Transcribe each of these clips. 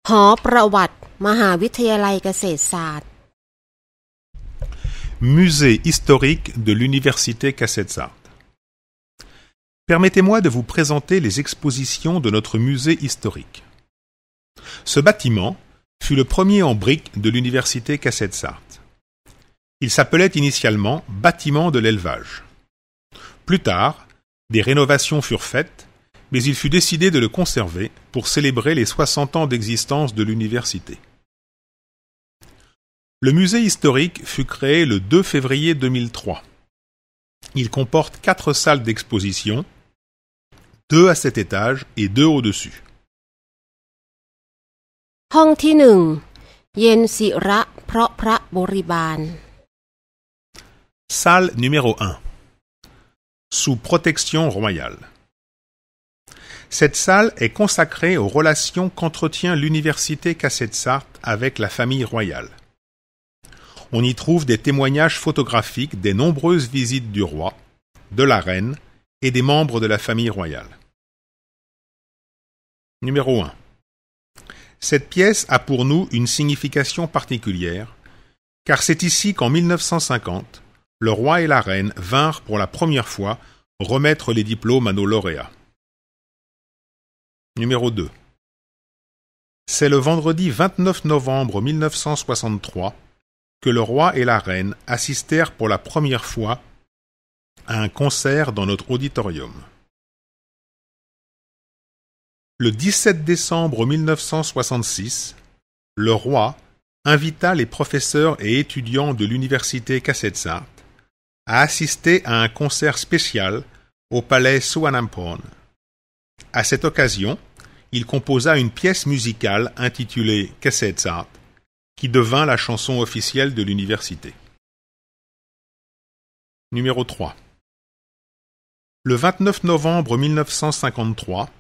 หอประวัติมหาวิทยาลัยเกษตรศาสตร์ Musée historique de l'Université Kasetsart. Permettez-moi de vous présenter les expositions de notre musée historique. Ce bâtiment fut le premier en briques de l'Université Kasetsart. Il s'appelait initialement bâtiment de l'élevage. Plus tard, des rénovations furent faites, mais il fut décidé de le conserver pour célébrer les 60 ans d'existence de l'université. Le musée historique fut créé le 2 février 2003. Il comporte 4 salles d'exposition, 2 à 7 étages et 2 au-dessus. ห้องที่หนึ่งเย็นศิระเพราะพระบริบาล Salle numéro 1. Sous protection royale. Cette salle est consacrée aux relations qu'entretient l'université Kasetsart avec la famille royale. On y trouve des témoignages photographiques des nombreuses visites du roi, de la reine et des membres de la famille royale. Numéro 1. Cette pièce a pour nous une signification particulière, car c'est ici qu'en 1950, le roi et la reine vinrent pour la première fois remettre les diplômes à nos lauréats. Numéro 2. C'est le vendredi 29 novembre 1963 que le roi et la reine assistèrent pour la première fois à un concert dans notre auditorium. Le 17 décembre 1966, le roi invita les professeurs et étudiants de l'université Kasetsart à assister à un concert spécial au palais Suvarnabhumi. À cette occasion, il composa une pièce musicale intitulée Kasetsart, qui devint la chanson officielle de l'université. Numéro 3. Le 29 novembre 1953,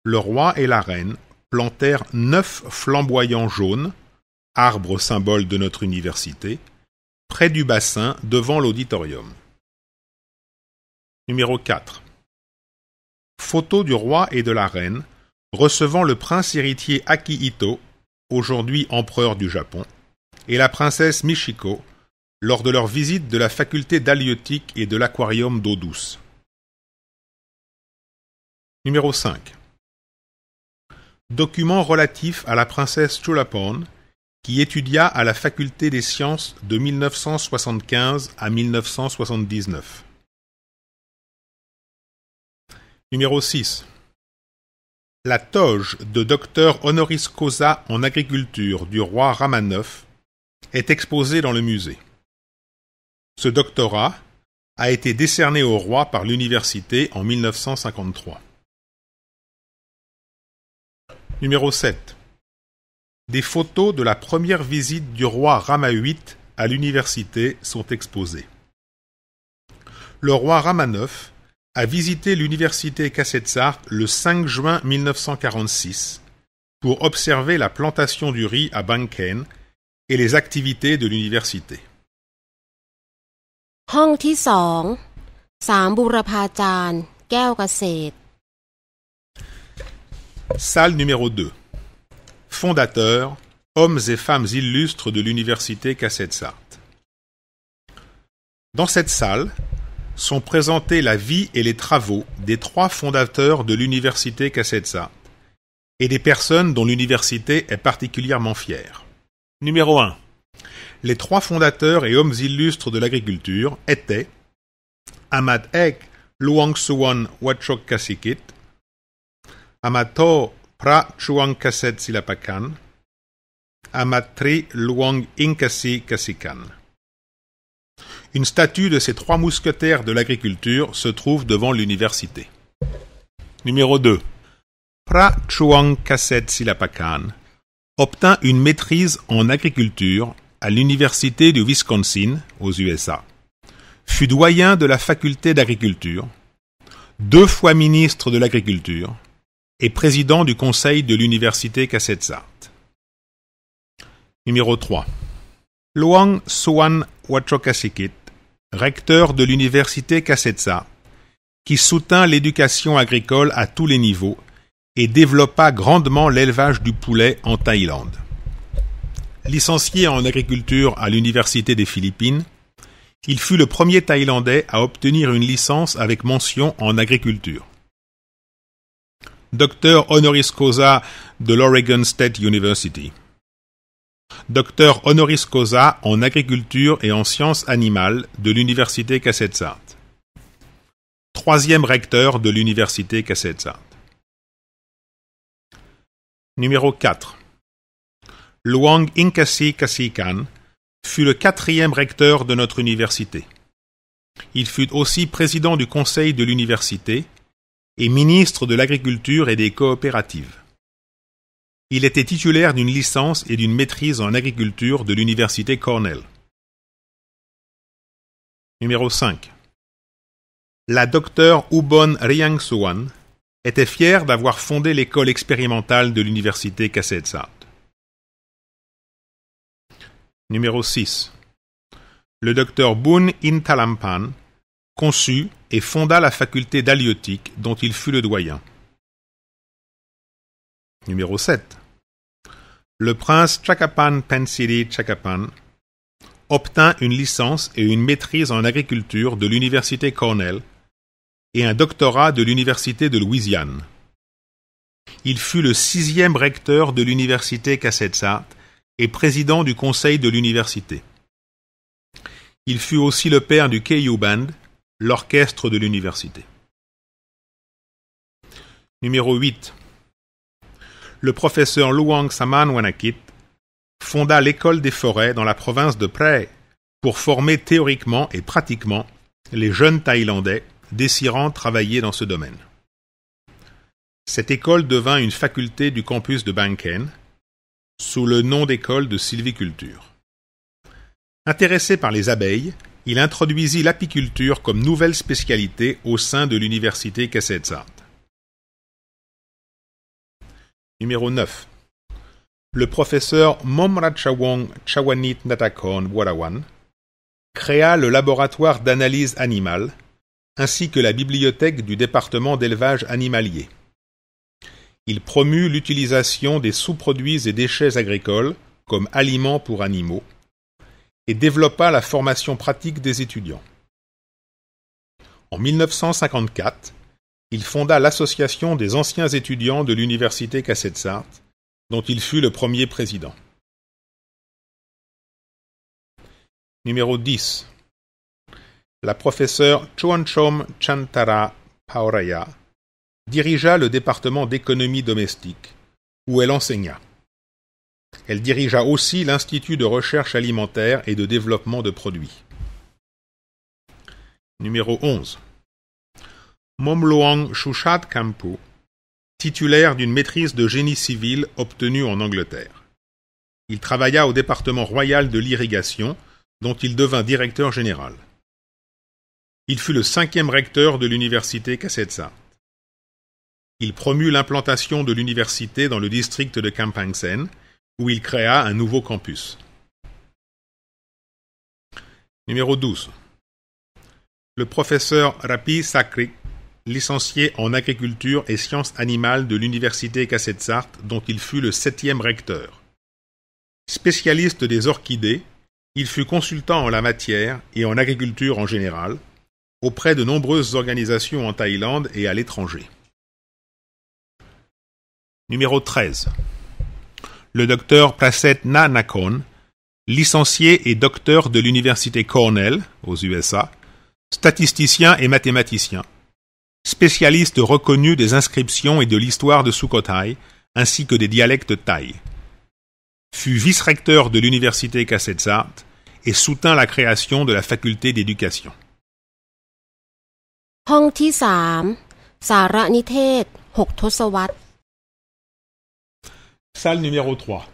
le roi et la reine plantèrent 9 flamboyants jaunes, arbres symboles de notre université, près du bassin devant l'auditorium. Numéro 4. Photo du roi et de la reine recevant le prince héritier Akihito, aujourd'hui empereur du Japon, et la princesse Michiko lors de leur visite de la faculté d'halieutique et de l'aquarium d'eau douce. Numéro 5. Document relatif à la princesse Chulapon, qui étudia à la faculté des sciences de 1975 à 1979. Numéro 6. La toge de docteur honoris causa en agriculture du roi Rama IX est exposée dans le musée. Ce doctorat a été décerné au roi par l'université en 1953. Numéro 7. Des photos de la première visite du roi Rama VIII à l'université sont exposées. Le roi Rama IX a visité l'université Kasetsart le 5 juin 1946 pour observer la plantation du riz à Banken et les activités de l'université. ห้องที่สอง3บูรพาจารย์แก้วเกษตร Salle numéro 2. Fondateurs, hommes et femmes illustres de l'université Kasetsart. Dans cette salle sont présentés la vie et les travaux des 3 fondateurs de l'université Kasetsart et des personnes dont l'université est particulièrement fière. Numéro 1. Les 3 fondateurs et hommes illustres de l'agriculture étaient Ahmad Ek Luangsuwan Wachok Kasikit, Amato Pra Chuang Kaset Silapakan, Amatri Luang Inkasi Kasikan. Une statue de ces 3 mousquetaires de l'agriculture se trouve devant l'université. Numéro 2. Pra Chuang Kaset Silapakan obtint une maîtrise en agriculture à l'université du Wisconsin, aux USA, fut doyen de la faculté d'agriculture, 2 fois ministre de l'agriculture et président du conseil de l'université Kasetsart. Numéro 3. Luang Suwan Wachokasikit, recteur de l'université Kasetsart, qui soutint l'éducation agricole à tous les niveaux et développa grandement l'élevage du poulet en Thaïlande. Licencié en agriculture à l'Université des Philippines, il fut le premier Thaïlandais à obtenir une licence avec mention en agriculture. Docteur honoris causa de l'Oregon State University. Docteur honoris causa en agriculture et en sciences animales de l'Université Kasetsart. Troisième recteur de l'Université Kasetsart. Numéro 4. Luang Inkasi Kasikan fut le quatrième recteur de notre université. Il fut aussi président du conseil de l'université et ministre de l'agriculture et des coopératives. Il était titulaire d'une licence et d'une maîtrise en agriculture de l'université Cornell. Numéro 5. La docteure Ubon Riangsuan était fière d'avoir fondé l'école expérimentale de l'université Kasetsart. Numéro 6. Le docteur Boon Intalampan conçut et fonda la faculté d'halieutique dont il fut le doyen. Numéro 7. Le prince Chakapan Pensiri Chakapan obtint une licence et une maîtrise en agriculture de l'université Cornell et un doctorat de l'université de Louisiane. Il fut le 6e recteur de l'université Kasetsart et président du conseil de l'université. Il fut aussi le père du KU Band, l'orchestre de l'université. Numéro 8. Le professeur Luang Samanwanakit fonda l'école des forêts dans la province de Phrae pour former théoriquement et pratiquement les jeunes Thaïlandais désirant travailler dans ce domaine. Cette école devint une faculté du campus de Bangkhen sous le nom d'école de sylviculture. Intéressé par les abeilles, il introduisit l'apiculture comme nouvelle spécialité au sein de l'université Kasetsart. Numéro 9. Le professeur Momrachawong Chawanit Natakon Warawan créa le laboratoire d'analyse animale ainsi que la bibliothèque du département d'élevage animalier. Il promut l'utilisation des sous-produits et déchets agricoles comme aliments pour animaux et développa la formation pratique des étudiants. En 1954, il fonda l'Association des anciens étudiants de l'Université Kasetsart, dont il fut le premier président. Numéro 10. La professeure Chuanchom Chantara Paoraya dirigea le département d'économie domestique, où elle enseigna. Elle dirigea aussi l'Institut de recherche alimentaire et de développement de produits. Numéro 11. Momloang Shushat Kampu, titulaire d'une maîtrise de génie civil obtenue en Angleterre. Il travailla au département royal de l'irrigation, dont il devint directeur général. Il fut le 5e recteur de l'université Kasetsart. Il promut l'implantation de l'université dans le district de Kampangsen, où il créa un nouveau campus. Numéro 12. Le professeur Rapi Sakrik, licencié en agriculture et sciences animales de l'université Kasetsart, dont il fut le 7e recteur. Spécialiste des orchidées, il fut consultant en la matière et en agriculture en général, auprès de nombreuses organisations en Thaïlande et à l'étranger. Numéro 13. Le docteur Praset Nanakon, licencié et docteur de l'université Cornell, aux USA, statisticien et mathématicien, spécialiste reconnu des inscriptions et de l'histoire de Sukhothai, ainsi que des dialectes thaïs. Fut vice-recteur de l'université Kasetsart et soutint la création de la faculté d'éducation. ห้องที่ 3 สารนิเทศ 6 ทศวรรษ Salle numéro 3.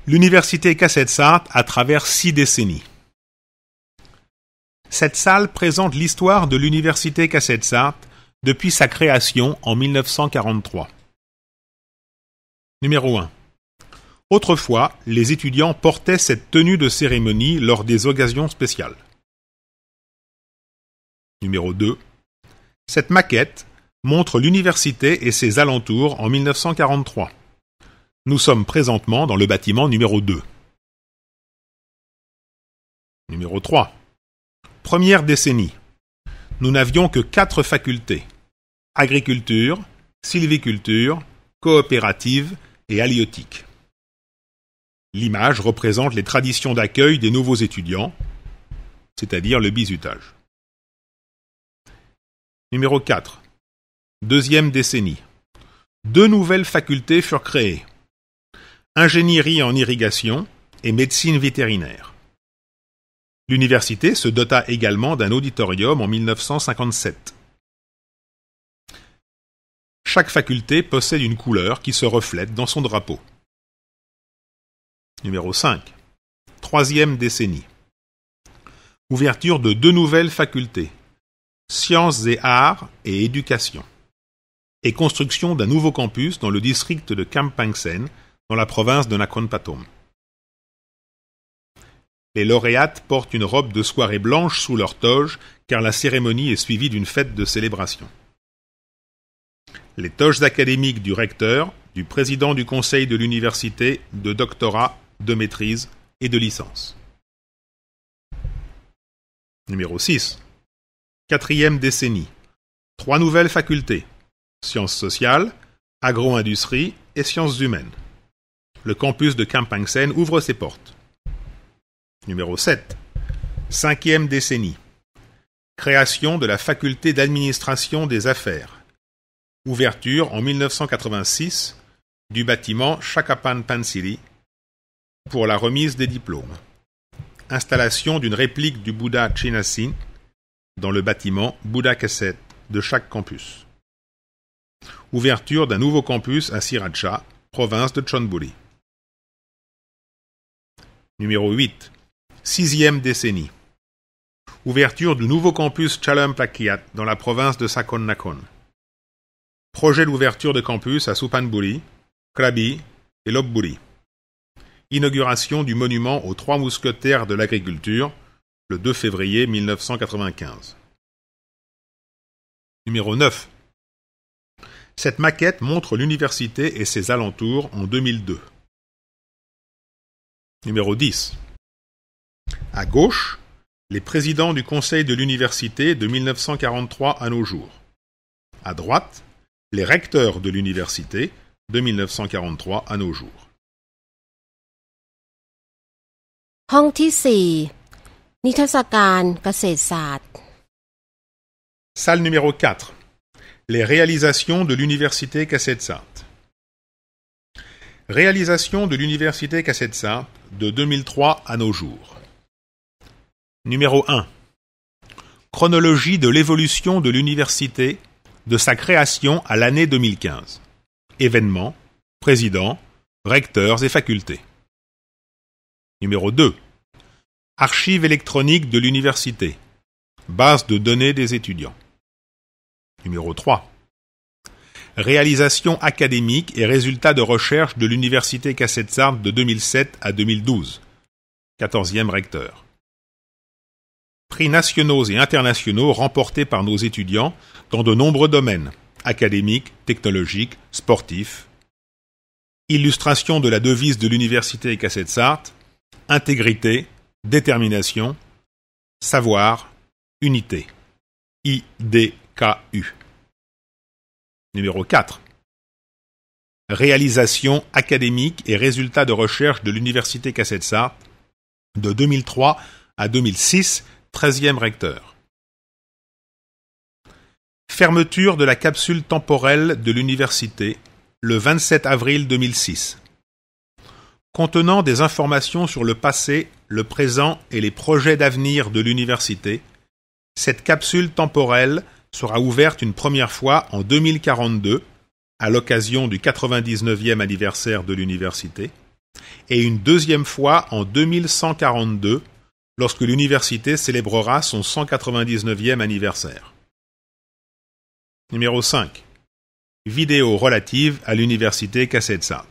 L'université Kasetsart à travers 6 décennies. Cette salle présente l'histoire de l'université Kasetsart depuis sa création en 1943. Numéro 1. Autrefois, les étudiants portaient cette tenue de cérémonie lors des occasions spéciales. Numéro 2. Cette maquette montre l'université et ses alentours en 1943. Nous sommes présentement dans le bâtiment numéro 2. Numéro 3. Première décennie. Nous n'avions que 4 facultés. Agriculture, sylviculture, coopérative et halieutique. L'image représente les traditions d'accueil des nouveaux étudiants, c'est-à-dire le bizutage. Numéro 4. Deuxième décennie. 2 nouvelles facultés furent créées. Ingénierie en irrigation et médecine vétérinaire. L'université se dota également d'un auditorium en 1957. Chaque faculté possède une couleur qui se reflète dans son drapeau. Numéro 5. Troisième décennie. Ouverture de 2 nouvelles facultés. Sciences et arts et éducation. Et construction d'un nouveau campus dans le district de Kampangsen, dans la province de Nakhon Pathom. Les lauréates portent une robe de soirée blanche sous leur toge, car la cérémonie est suivie d'une fête de célébration. Les toges académiques du recteur, du président du conseil de l'université, de doctorat, de maîtrise et de licence. Numéro 6. Quatrième décennie. 3 nouvelles facultés. Sciences sociales, agro-industrie et sciences humaines. Le campus de Kampangsen ouvre ses portes. Numéro 7. Cinquième décennie. Création de la faculté d'administration des affaires. Ouverture en 1986 du bâtiment Chakapan Pansiri pour la remise des diplômes. Installation d'une réplique du Bouddha Chinasin dans le bâtiment Bouddha Kaset de chaque campus. Ouverture d'un nouveau campus à Sriracha, province de Chonburi. Numéro 8. Sixième décennie. Ouverture du nouveau campus Chalumpakiyat dans la province de Sakon Nakhon. Projet d'ouverture de campus à Suphanburi, Krabi et Lopburi. Inauguration du monument aux 3 mousquetaires de l'agriculture, le 2 février 1995. Numéro 9. Cette maquette montre l'université et ses alentours en 2002. Numéro 10. À gauche, les présidents du conseil de l'université de 1943 à nos jours. À droite, les recteurs de l'université de 1943 à nos jours. ห้องที่ 4 นิทรรศการเกษตรศาสตร์ Salle numéro 4. Les réalisations de l'université Kasetsart. Réalisation de l'université Kasetsart de 2003 à nos jours. Numéro 1. Chronologie de l'évolution de l'université de sa création à l'année 2015. Événements, présidents, recteurs et facultés. Numéro 2. Archives électroniques de l'université. Base de données des étudiants. Numéro 3. Réalisation académique et résultats de recherche de l'université Kasetsart de 2007 à 2012. 14e recteur. Prix nationaux et internationaux remportés par nos étudiants dans de nombreux domaines, académiques, technologiques, sportifs. Illustration de la devise de l'université Kasetsart, intégrité, détermination, savoir, unité. IDKU. Numéro 4. Réalisation académique et résultats de recherche de l'université Kasetsart de 2003 à 2006, 13e recteur. Fermeture de la capsule temporelle de l'université le 27 avril 2006. Contenant des informations sur le passé, le présent et les projets d'avenir de l'université, cette capsule temporelle sera ouverte une première fois en 2042, à l'occasion du 99e anniversaire de l'université, et une deuxième fois en 2142, lorsque l'université célébrera son 199e anniversaire. Numéro 5. Vidéo relative à l'université Kasetsart.